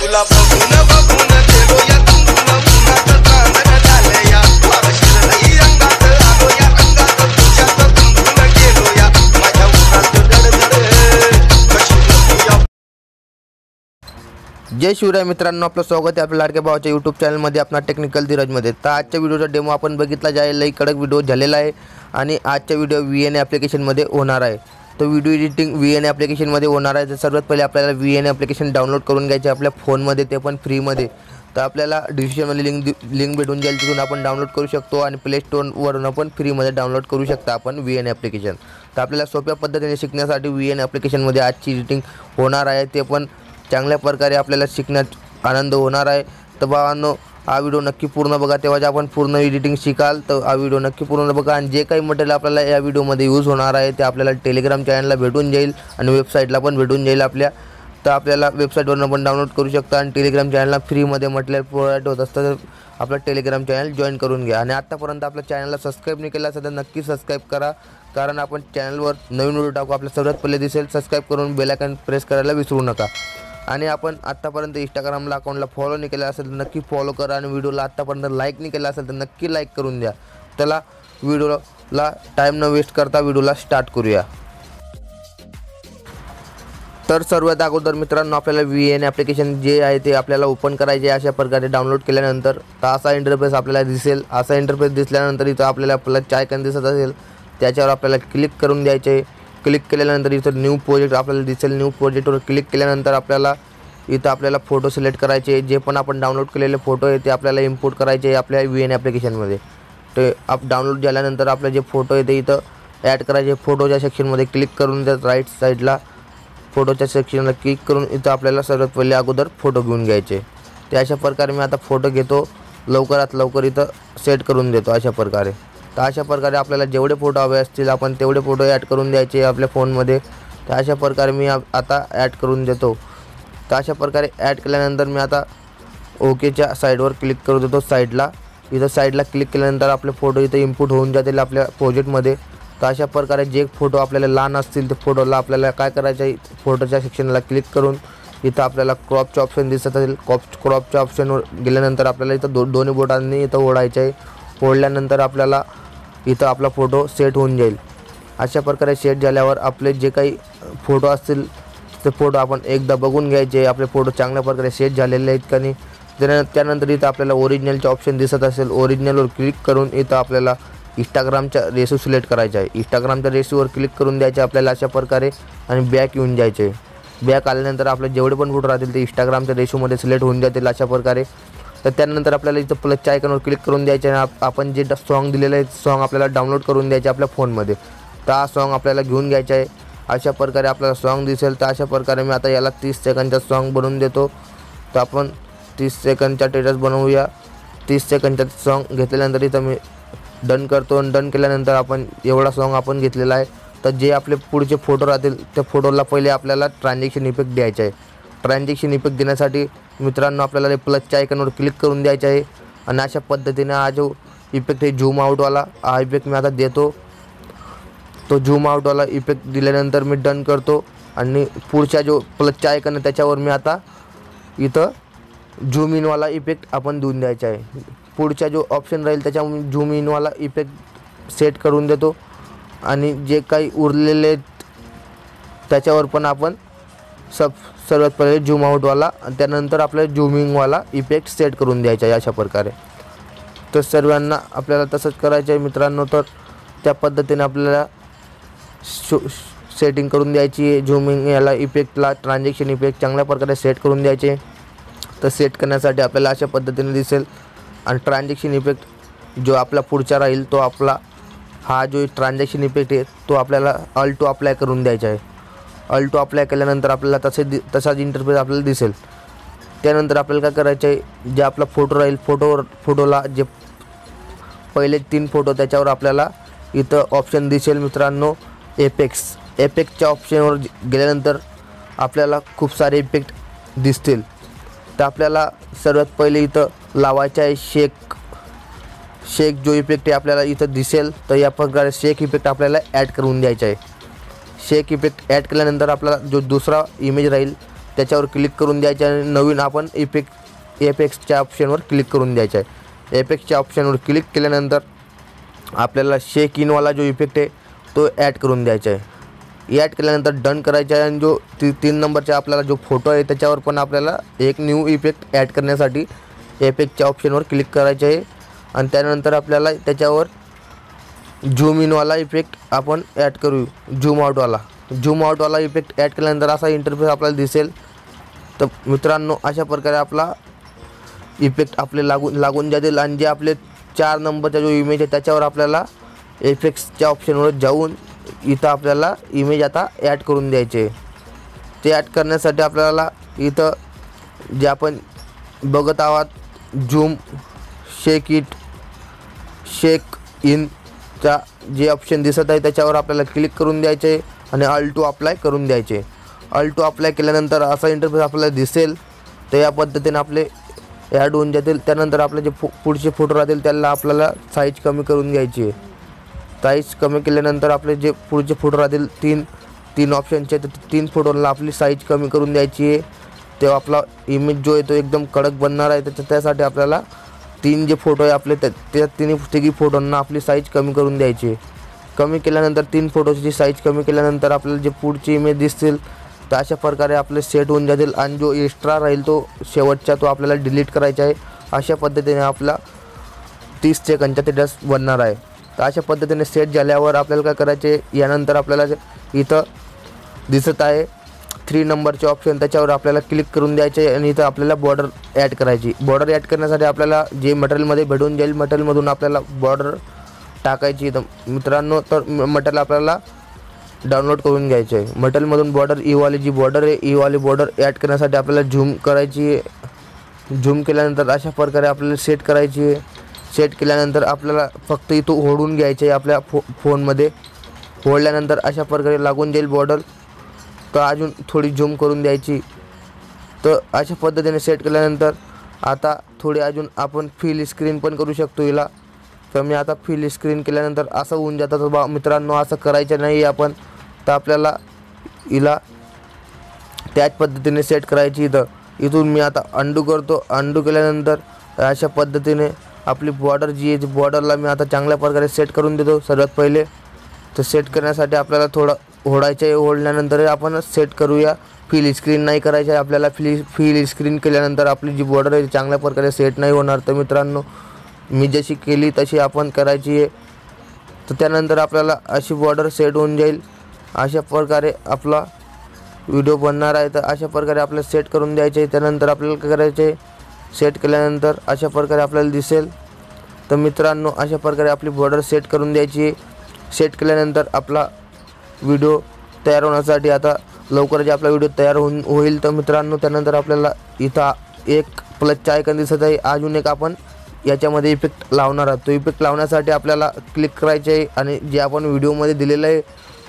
तुला बघून बघून गेलो या तंबून उन्हात चांदण झालं या शिरलई अंगात आलो या रंगात तुझ्यात गुंतून गेलो या माझ्या उन्हात दडदड कशी होती या। जय शिवराय मित्रांनो, आपलं स्वागत आहे आपल्या लाडक्या भावाच्या यूट्यूब चॅनलमध्ये, आपला टेक्निकल धीरजमध्ये। तर आजच्या व्हिडिओचा डेमो आपण बघितला जाईल, लई कडक व्हिडिओ झालेला आहे आणि आजच्या व्हिडिओ VN ॲप्लिकेशनमध्ये होणार आहे। तो व्हिडिओ एडिटिंग VN ॲप्लिकेशनमध्ये होणार आहे। तर सर्वात पहिले आपल्याला VN ॲप्लिकेशन डाउनलोड करून घ्यायचे आपल्या फोनमध्ये, ते पण फ्रीमध्ये। तर आपल्याला डिस्क्रिप्शनमध्ये लिंक भेटून जाईल, तिथून आपण डाउनलोड करू शकतो आणि प्ले स्टोरवरून पण फ्रीमध्ये डाउनलोड करू शकता आपण VN ॲप्लिकेशन। तर आपल्याला सोप्या पद्धतीने शिकण्यासाठी VN ॲप्लिकेशनमध्ये आजची एडिटिंग होणार आहे, ते पण चांगल्या प्रकारे आपल्याला शिकण्यात आनंद होणार आहे। तर भावांनो, हा व्हिडिओ नक्की पूर्ण बघा, तेव्हा आपण पूर्ण एडिटिंग शिकाल। तर हा व्हिडिओ नक्की पूर्ण बघा आणि जे काही मटेरियल आपल्याला या व्हिडिओमध्ये यूज होणार आहे ते आपल्याला टेलिग्राम चॅनलला भेटून जाईल आणि वेबसाईटला पण भेटून जाईल आपल्या। तर आपल्याला वेबसाईटवरून पण डाउनलोड करू शकता आणि टेलिग्राम चॅनलला फ्रीमध्ये मटेरियल प्रोव्हाइड होत असतं। तर आपलं टेलिग्राम चॅनल जॉईन करून घ्या आणि आत्तापर्यंत आपल्या चॅनलला सबस्क्राईब नाही केलं असेल तर नक्की सबस्क्राईब करा, कारण आपण चॅनलवर नवीन व्हिडिओ टाकू आपल्या सर्वात पहिले दिसेल। सबस्क्राईब करून बेल आयकॉन प्रेस करायला विसरू नका। आणि आपण आत्तापर्यंत इंस्टाग्रामला अकाउंटला फॉलो नाही केला असेल तर नक्की फॉलो करा आणि व्हिडिओला आत्तापर्यंत लाईक नाही केला असेल तर नक्की लाईक करून द्या। त्याला व्हिडिओला टाईम न वेस्ट करता व्हिडिओला स्टार्ट करूया। तर सर्वात अगोदर मित्रांनो, आपल्याला VN ॲप्लिकेशन जे आहे ते आपल्याला ओपन करायचे अशा प्रकारे। डाउनलोड केल्यानंतर तर असा इंटरफेस आपल्याला दिसेल। असा इंटरफेस दिसल्यानंतर इथं आपल्याला प्लस आयकॉन दिसत असेल, त्याच्यावर आपल्याला क्लिक करून द्यायचे। क्लिक केल्यानंतर इथं न्यू प्रोजेक्ट आपल्याला दिसेल। न्यू प्रोजेक्टवर क्लिक केल्यानंतर आपल्याला फोटो सिलेक्ट करायचे। जे पण आपण डाउनलोड केलेले फोटो आहे ते आपल्याला इम्पोर्ट करायचे आपल्या VN ॲप्लिकेशनमध्ये। ते डाउनलोड झाल्यानंतर आपले जे फोटो आहे ते इथं ॲड करायचे। फोटोच्या सेक्शनमध्ये क्लिक करून त्या राईट साईडला फोटोच्या सेक्शनला क्लिक करून इथं आपल्याला सर्वात पहिले अगोदर फोटो घेऊन घ्यायचे। ते अशा प्रकारे मी आता फोटो घेतो, लवकरात लवकर इथं सेट करून देतो अशा प्रकारे। तर अशा प्रकारे आपल्याला जेवढे फोटो हवे असतील आपण तेवढे फोटो ॲड करून द्यायचे आपल्या फोनमध्ये। तर अशा प्रकारे मी आता ॲड करून देतो। तर अशा प्रकारे ॲड केल्यानंतर मी आता ओकेच्या साईडवर क्लिक करू देतो साईडला। इथं साईडला क्लिक केल्यानंतर आपले फोटो इथं इनपुट होऊन जातील आपल्या प्रोजेक्टमध्ये। तर अशा प्रकारे जे फोटो आपल्याला लहान असतील ते फोटोला आपल्याला काय करायचं आहे, फोटोच्या सेक्शनला क्लिक करून इथं आपल्याला क्रॉपचं ऑप्शन दिसत असेल। क्रॉपच्या ऑप्शनवर गेल्यानंतर आपल्याला इथं दोन्ही बोटांनी इथं ओढायचं आहे। ओढल्यानंतर आपल्याला इथं आपला फोटो सेट होऊन जाईल। अशा प्रकारे सेट झाल्यावर आपले जे काही फोटो असतील ते फोटो आपण एकदा बघून घ्यायचे, आपले फोटो चांगल्या प्रकारे सेट झालेले आहेत का नाही। त्यानंतर इथं आपल्याला ओरिजिनलचे ऑप्शन दिसत असेल, ओरिजिनलवर क्लिक करून इथं आपल्याला इंस्टाग्रामच्या रेशो सिलेक्ट करायचा आहे। इंस्टाग्रामच्या रेशोवर क्लिक करून द्यायचे आपल्याला अशा प्रकारे आणि बॅक येऊन जायचे। बॅक आल्यानंतर आपले जेवढे पण फोटो राहतील ते इंस्टाग्रामच्या रेशोमध्ये सिलेक्ट होऊन जातील अशा प्रकारे। तर त्यानंतर आपल्याला इथं प्लसच्या आयकॉनवर क्लिक करून द्यायचे आणि आपण जे सॉन्ग दिलेलं आहे सॉन्ग आपल्याला डाउनलोड करून द्यायचे आपल्या फोनमध्ये। तर हा सॉन्ग आपल्याला घेऊन घ्यायचा आहे। अशा प्रकारे आपल्याला सॉन्ग दिसेल। तर अशा प्रकारे मी आता याला 30 सेकंदचा सॉन्ग बनवून देतो। तर आपण 30 सेकंदचा स्टेटस बनवूया। 30 सेकंदचा सॉन्ग घेतल्यानंतर इथं मी डन करतो आणि डन केल्यानंतर आपण एवढा सॉन्ग आपण घेतलेला आहे। तर जे आपले पुढचे फोटो राहतील त्या फोटोला पहिले आपल्याला ट्रान्झॅक्शन इफेक्ट द्यायचा आहे। ट्रान्झॅक्शन इफेक्ट देण्यासाठी मित्रांनो आपल्याला प्लसच्या आयकॉनवर क्लिक करून द्यायचं आहे आणि अशा पद्धतीने हा जो इफेक्ट आहे झूम आउटवाला, हा इफेक्ट मी आता देतो। तो झूम आउटवाला इफेक्ट दिल्यानंतर मी डन करतो आणि पुढच्या जो प्लसच्या आयकॉन आहे त्याच्यावर मी आता इथं झूम इनवाला इफेक्ट आपण देऊन द्यायचा आहे। पुढचा जो ऑप्शन राहील त्याच्या झूम इनवाला इफेक्ट सेट करून देतो आणि जे काही उरलेले त्याच्यावर पण आपण सर्वात पहिले झूम आउटवाला आणि त्यानंतर आपल्याला झूमिंगवाला इफेक्ट सेट करून द्यायचा आहे अशा प्रकारे। तर सर्वांना आपल्याला तसंच करायचं आहे मित्रांनो। तर त्या पद्धतीने आपल्याला सेटिंग करून द्यायची आहे। झूमिंग याला इफेक्टला ट्रान्झॅक्शन इफेक्ट चांगल्या प्रकारे सेट करून द्यायचे। तर सेट करण्यासाठी आपल्याला अशा पद्धतीने दिसेल आणि ट्रान्झॅक्शन इफेक्ट जो आपला पुढचा राहील तो आपला हा जो ट्रान्झॅक्शन इफेक्ट आहे तो आपल्याला ऑल टू अप्लाय करून द्यायचा आहे। ऑल टू अप्लाय केल्यानंतर आपल्याला तसाच इंटरफेस आपल्याला दिसेल। त्यानंतर आपल्याला काय करायचं आहे, जे आपला फोटो राहील फोटोला जे पहिले 3 फोटो त्याच्यावर आपल्याला इथं ऑप्शन दिसेल मित्रांनो एफेक्टच्या ऑप्शनवर गेल्यानंतर आपल्याला खूप सारे इफेक्ट दिसतील। तर आपल्याला सर्वात पहिले इथं लावायचं आहे शेक जो इफेक्ट आहे आपल्याला इथं दिसेल। तर या प्रकारे शेक इफेक्ट आपल्याला ॲड करून द्यायचा आहे। शेक इफेक्ट ॲड केल्यानंतर आपल्याला जो दुसरा इमेज राहील त्याच्यावर क्लिक करून द्यायचं आणि नवीन आपण एफेक्ट्सच्या ऑप्शनवर क्लिक करून द्यायचं आहे. एफेक्ट्सच्या ऑप्शनवर क्लिक केल्यानंतर आपल्याला शेक इनवाला जो इफेक्ट आहे तो ॲड करून द्यायचा आहे. ॲड केल्यानंतर डन करायचा आहे आणि जो 3 नंबरचा आपल्याला जो फोटो आहे त्याच्यावर पण आपल्याला एक न्यू इफेक्ट ॲड करण्यासाठी इफेक्टच्या ऑप्शनवर क्लिक करायचे आहे आणि त्यानंतर आपल्याला त्याच्यावर झूम इनवाला इफेक्ट आपण ॲड करू. झूम आउटवाला इफेक्ट ॲड केल्यानंतर असा इंटरफेस आपल्याला दिसेल. तर मित्रांनो अशा प्रकारे आपला इफेक्ट आपले लागून जातील आणि जे आपले 4 नंबरचा जो इमेज आहे त्याच्यावर आपल्याला इफेक्ट्सच्या ऑप्शनवर जाऊन इथं आपल्याला इमेज आता ॲड करून द्यायचे. ते ॲड करण्यासाठी आपल्याला इथं जे आपण बघत आहोत झूम शेक इनचा जे ऑप्शन दिसत आहे त्याच्यावर आपल्याला क्लिक करून द्यायचे आणि ऑल टू अप्लाय करून द्यायचे. ऑल टू अप्लाय केल्यानंतर असा इंटरफेस आपल्याला दिसेल. तर या पद्धतीने आपले ॲड होऊन जातील. त्यानंतर आपले जे पुढचे फोटो राहतील त्याला आपल्याला साईज कमी करून घ्यायची आहे. साईज कमी केल्यानंतर आपले जे पुढचे फोटो राहतील 3 ऑप्शनचे तर 3 फोटोला आपली साईज कमी करून द्यायची आहे. तेव्हा आपला इमेज जो आहे तो एकदम कडक बनणार आहे. त्यासाठी आपल्याला 3 जे फोटो आहे आपले त्या तिन्ही फोटोंना आपली साईज कमी करून द्यायची आहे. कमी केल्यानंतर 3 फोटोची साईज कमी केल्यानंतर आपल्याला जे पुढची इमेज दिसतील तर अशा प्रकारे आपले सेट होऊन जातील आणि जो एक्स्ट्रा राहील तो शेवटचा तो आपल्याला डिलीट करायचा आहे. अशा पद्धतीने आपला 30 सेकंदचा ते ड्रेस बनणार आहे. तर अशा पद्धतीने सेट झाल्यावर आपल्याला काय करायचे यानंतर आपल्याला इथं दिसत आहे 3 नंबरचे ऑप्शन त्याच्यावर आपल्याला क्लिक करून द्यायचे आणि इथं आपल्याला बॉर्डर ॲड करायची. बॉर्डर ॲड करण्यासाठी आपल्याला जे मटेरियलमध्ये भेटून जाईल मटेरियलमधून आपल्याला बॉर्डर टाकायची. तर मित्रांनो तर मटेरियल आपल्याला डाउनलोड करून घ्यायचे आहे. मटेरियलमधून बॉर्डर ईवाली जी बॉर्डर आहे ईवाली बॉर्डर ॲड करण्यासाठी आपल्याला झूम करायची आहे. झूम केल्यानंतर अशा प्रकारे आपल्याला सेट करायची आहे. सेट केल्यानंतर आपल्याला फक्त इथं ओढून घ्यायचे आहे आपल्या फोनमध्ये. ओढल्यानंतर अशा प्रकारे लागून जाईल बॉर्डर. तर अजून थोडी झूम करून द्यायची. तर अशा पद्धतीने सेट केल्यानंतर आता थोडी अजून आपण फिल स्क्रीन पण करू शकतो हिला. तर मी आता फिल स्क्रीन केल्यानंतर असं होऊन जातं. तर मित्रांनो असं करायचं नाही आपण. तर आपल्याला हिला त्याच पद्धतीने सेट करायची. इथून मी आता अंडू करतो. अंडू केल्यानंतर अशा पद्धतीने आपली बॉर्डर जी आहे ती बॉर्डरला मी आता चांगल्या प्रकारे सेट करून देतो सर्वात पहिले. तर सेट करण्यासाठी आपल्याला थोडं ओढायचं आहे. ओढल्यानंतर आपण सेट करूया. फिल स्क्रीन नाही करायचं आहे आपल्याला. फिल स्क्रीन केल्यानंतर आपली जी बॉर्डर आहे ती चांगल्या प्रकारे सेट नाही होणार. तर मित्रांनो मी जशी केली तशी आपण करायची आहे. तर त्यानंतर आपल्याला अशी बॉर्डर सेट होऊन जाईल. अशा प्रकारे आपला व्हिडिओ बनणार आहे. तर अशा प्रकारे आपल्याला सेट करून द्यायचे. त्यानंतर आपल्याला काय करायचे सेट केल्यानंतर अशा प्रकारे आपल्याला दिसेल. तर मित्रांनो अशा प्रकारे आपली बॉर्डर सेट करून द्यायची. सेट केल्यानंतर आपला व्हिडिओ तयार होण्यासाठी आता लवकरच आपला व्हिडिओ तयार होईल. तर मित्रांनो त्यानंतर आपल्याला इथं एक प्लसचा आयकॉन दिसत आहे. अजून एक आपण याच्यामध्ये इफेक्ट लावणार आहोत. तो इफेक्ट लावण्यासाठी आपल्याला क्लिक करायचे आहे आणि जे आपण व्हिडिओमध्ये दिलेला आहे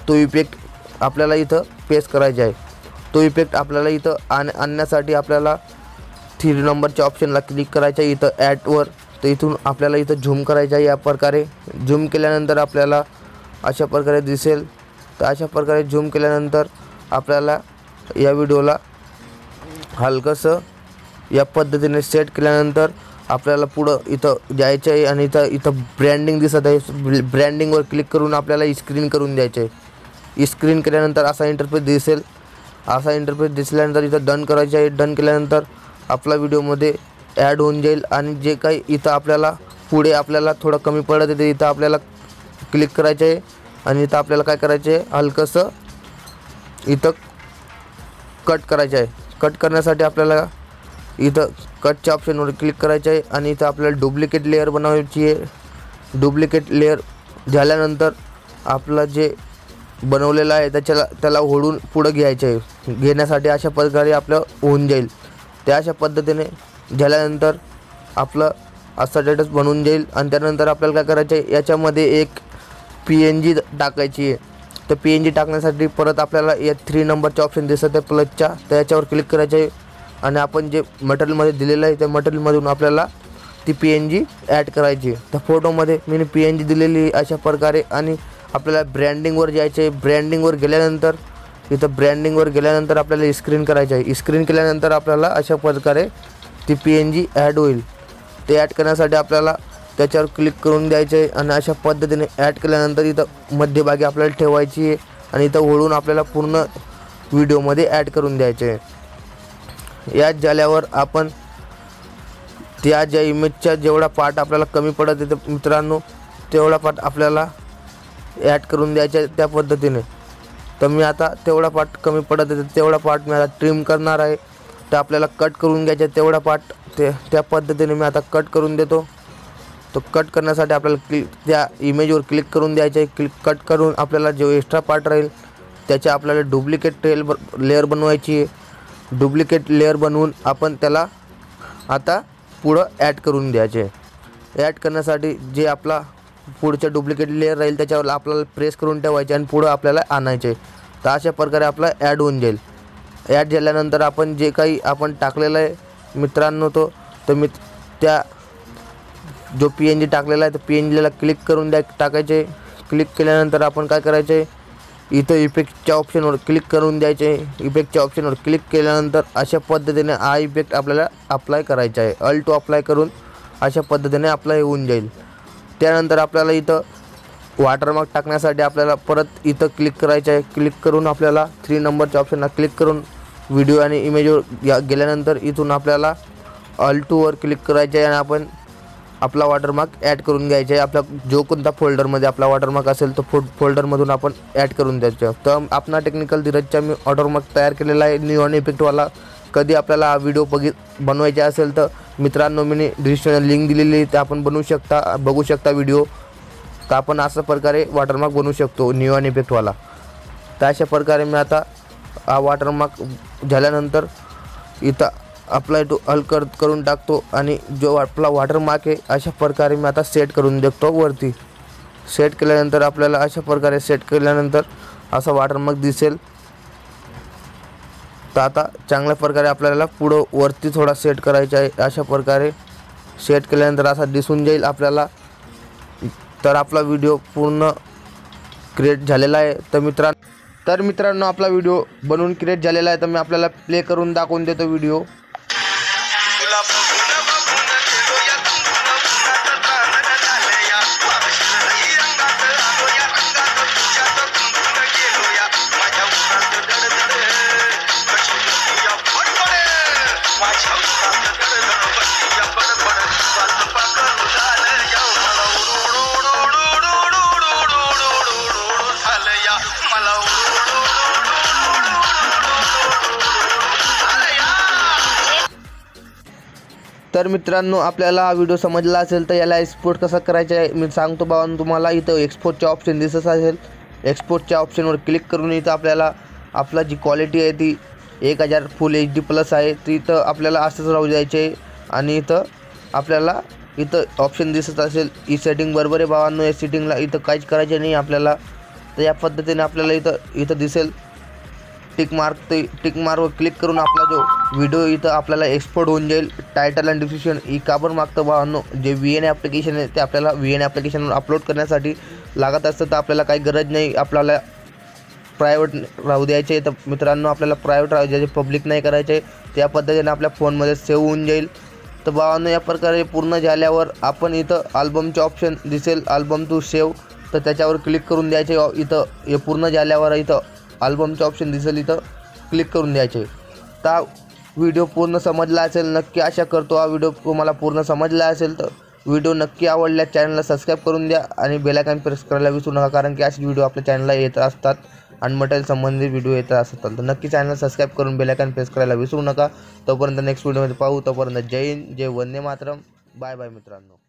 तो इफेक्ट आपल्याला इथं पेस्ट करायचा आहे. तो इफेक्ट आपल्याला इथं आणण्यासाठी आपल्याला 3 नंबरच्या ऑप्शनला क्लिक करायचं आहे इथं ॲडवर. तर इथून आपल्याला इथं झूम करायचं आहे. या प्रकारे झूम केल्यानंतर आपल्याला अशा प्रकारे दिसेल. तर अशा प्रकारे झूम केल्यानंतर आपल्याला या व्हिडिओला हलकंसं या पद्धतीने सेट केल्यानंतर आपल्याला पुढं इथं जायचं आहे आणि इथं ब्रँडिंग दिसत आहे. ब्रँडिंगवर क्लिक करून आपल्याला स्क्रीन करून द्यायचं आहे. स्क्रीन केल्यानंतर असा इंटरफेस दिसेल. असा इंटरफेस दिसल्यानंतर इथं डन करायचं आहे. डन केल्यानंतर आपला व्हिडिओमध्ये ॲड होऊन जाईल आणि जे काही इथं आपल्याला पुढे आपल्याला थोडं कमी पडत आहे ते इथं आपल्याला क्लिक करायचं आहे आणि इथं आपल्याला काय करायचं आहे हलकंसं इथं कट करायचं आहे. कट करण्यासाठी आपल्याला इथं कटच्या ऑप्शनवर क्लिक करायचं आहे आणि इथं आपल्याला डुप्लिकेट लेअर बनवायची आहे. डुप्लिकेट लेअर झाल्यानंतर आपलं जे बनवलेलं आहे त्याला ओढून पुढं घ्यायचं आहे. घेण्यासाठी अशा प्रकारे आपलं होऊन जाईल. त्या अशा पद्धतीने झाल्यानंतर आपलं असं स्टेटस बनवून जाईल आणि त्यानंतर आपल्याला काय करायचं आहे याच्यामध्ये एक PNG टाकायची आहे. तर PNG टाकण्यासाठी परत आपल्याला या 3 नंबरचा ऑप्शन दिसत आहे प्लसच्या त्याच्यावर क्लिक करायचं आहे आणि आपण जे मटेरियलमध्ये दिलेलं आहे त्या मटेरियलमधून आपल्याला ती PNG ॲड करायची. तर फोटोमध्ये मी PNG दिलेली अशा प्रकारे आणि आपल्याला ब्रँडिंगवर जायचं आहे. ब्रँडिंगवर गेल्यानंतर इथं ब्रँडिंगवर गेल्यानंतर आपल्याला स्क्रीन करायचं आहे. स्क्रीन केल्यानंतर आपल्याला अशा प्रकारे ती PNG ॲड होईल. ते ॲड करण्यासाठी आपल्याला त्याच्यावर क्लिक करून द्यायचं आहे आणि अशा पद्धतीने ॲड केल्यानंतर इथं मध्यभागी आपल्याला ठेवायची आहे आणि इथं ओढून आपल्याला पूर्ण व्हिडिओमध्ये ॲड करून द्यायचे आहे. याच झाल्यावर आपण त्या ज्या इमेजचा जेवढा पार्ट आपल्याला कमी पडत आहे मित्रांनो तेवढा पार्ट आपल्याला ॲड करून द्यायचा आहे त्या पद्धतीने. तर मी आता तेवढा पार्ट कमी पडत आहे तेवढा पार्ट मी आता ट्रिम करणार आहे. तर आपल्याला कट करून घ्यायचा तेवढा पार्ट त्या पद्धतीने मी आता कट करून देतो. तो कट करण्यासाठी आपल्याला त्या इमेजवर क्लिक करून द्यायचं आहे. कट करून आपल्याला जो एक्स्ट्रा पार्ट राहील त्याच्या आपल्याला डुप्लिकेट लेअर बनवायची आहे. डुप्लिकेट लेअर बनवून आपण त्याला आता पुढं ॲड करून द्यायचे. ॲड करण्यासाठी जे आपला पुढच्या डुप्लिकेट लेअर राहील त्याच्यावर आपल्याला प्रेस करून ठेवायचे आणि पुढं आपल्याला आणायचे. तर अशा प्रकारे आपला ॲड होऊन जाईल. ॲड झाल्यानंतर आपण जे काही आपण टाकलेलं आहे मित्रांनो तर मी त्या जो PNG टाकलेला आहे तर PNGला क्लिक करून टाकायचे. क्लिक केल्यानंतर आपण काय करायचे इथं इफेक्टच्या ऑप्शनवर क्लिक करून द्यायचे. इफेक्टच्या ऑप्शनवर क्लिक केल्यानंतर अशा पद्धतीने हा इफेक्ट आपल्याला अप्लाय करायचा आहे. ऑल टू अप्लाय करून अशा पद्धतीने अप्लाय होऊन जाईल. त्यानंतर आपल्याला इथं वॉटरमार्क टाकण्यासाठी आपल्याला परत इथं क्लिक करायचं आहे. क्लिक करून आपल्याला 3 नंबरच्या ऑप्शनला क्लिक करून व्हिडिओ आणि इमेजवर गेल्यानंतर इथून आपल्याला ऑल टूवर क्लिक करायचे आहे आणि आपण आपला वॉटरमार्क ॲड करून घ्यायचा आहे. आपला जो कोणता फोल्डरमध्ये आपला वॉटरमार्क असेल तो फोल्डरमधून आपण ॲड करून द्यायचं. तर आपला टेक्निकल धीरजचा मी वॉटरमार्क तयार केलेला आहे न्यू इफेक्टवाला. कधी आपल्याला हा व्हिडिओ बनवायचा असेल तर मित्रांनो मी डिस्क्रिप्शनला लिंक दिलेली आहे, ते आपण बघू शकता व्हिडिओ. तर आपण अशा प्रकारे वॉटरमार्क बनवू शकतो न्यू इफेक्टवाला. तर अशा प्रकारे मी आता हा वॉटरमार्क झाल्यानंतर इथं अप्लाय टू ऑल करून टाकतो आणि जो आपला वॉटरमार्क आहे अशा प्रकारे मी आता सेट करून देतो वरती. सेट केल्यानंतर आपल्याला अशा प्रकारे सेट केल्यानंतर असा वॉटरमार्क दिसेल. तर आता चांगल्या प्रकारे आपल्याला पुढं वरती थोडा सेट करायचा आहे. अशा प्रकारे सेट केल्यानंतर असा दिसून जाईल आपल्याला. तर आपला व्हिडिओ पूर्ण क्रिएट झालेला आहे. तर मित्रांनो आपला व्हिडिओ बनवून क्रिएट झालेला आहे. तर मी आपल्याला प्ले करून दाखवून देतो व्हिडिओ. तुला बघून गेलो या उन्हात चांदणं झालं या शिरलाई रंगात आलो या रंगात तुझ्यात गुंतून गेलो या माझ्या उन्हात दडदड कशी होती या फडफड माझ्या उन्हात दडदड बसती या फडफड वाच पाकळू झालं या मला झालं या मला तर मित्रांनो आपल्याला हा व्हिडिओ समजला असेल तर याला एक्सपोर्ट कसा करायचा आहे मी सांगतो बाबांनो तुम्हाला. इथं एक्सपोर्टचे ऑप्शन दिसत असेल. एक्सपोर्टच्या ऑप्शनवर क्लिक करून इथं आपल्याला आपला जी क्वालिटी आहे ती 1000 फुल HD+ आहे ती इथं आपल्याला असंच राहू द्यायचे आहे. आणि इथं आपल्याला इथं ऑप्शन दिसत असेल ही सेटिंग बरोबर आहे बाबांनो. या सेटिंगला इथं काहीच करायचं नाही आपल्याला. तर या पद्धतीने आपल्याला इथं दिसेल टिकमार्कवर क्लिक करून आपला जो व्हिडिओ इथं आपल्याला एक्सपोर्ट होऊन जाईल. टायटल आणि डिस्क्रिप्शन ही का बरं मागतं बाबांनो जे VN ॲप्लिकेशन आहे ते आपल्याला VN ॲप्लिकेशनवर अपलोड करण्यासाठी लागत असतं. तर आपल्याला काही गरज नाही आपल्याला प्रायव्हेट राहू द्यायचे. तर मित्रांनो आपल्याला प्रायव्हेट राहू द्यायचे पब्लिक नाही करायचे. त्या पद्धतीने आपल्या फोनमध्ये सेव्ह होऊन जाईल. तर बाबांनो या प्रकारे पूर्ण झाल्यावर आपण इथं अल्बमचे ऑप्शन दिसेल अल्बम टू सेव्ह तर त्याच्यावर क्लिक करून द्यायचे. इथं हे पूर्ण झाल्यावर इथं अल्बमचे ऑप्शन दिसेल इथं क्लिक करून द्यायचे. तर व्हिडिओ पूर्ण समजला असेल नक्की आशा करतो हा व्हिडिओ तुम्हाला पूर्ण समजला असेल. तर व्हिडिओ नक्की आवडल्यास चॅनलला सबस्क्राईब करून द्या आणि बेल आयकॉन प्रेस करायला विसरू नका कारण की असे व्हिडिओ आपल्या चॅनलला येत असतात आणि मटेरियल संबंधित व्हिडिओ येत असतात. तर नक्की चॅनल सबस्क्राईब करून बेल आयकॉन प्रेस करायला विसरू नका. तोपर्यंत नेक्स्ट व्हिडिओमध्ये पाहू. तोपर्यंत जय हिंद जय वंदे मातरम. बाय बाय मित्रांनो.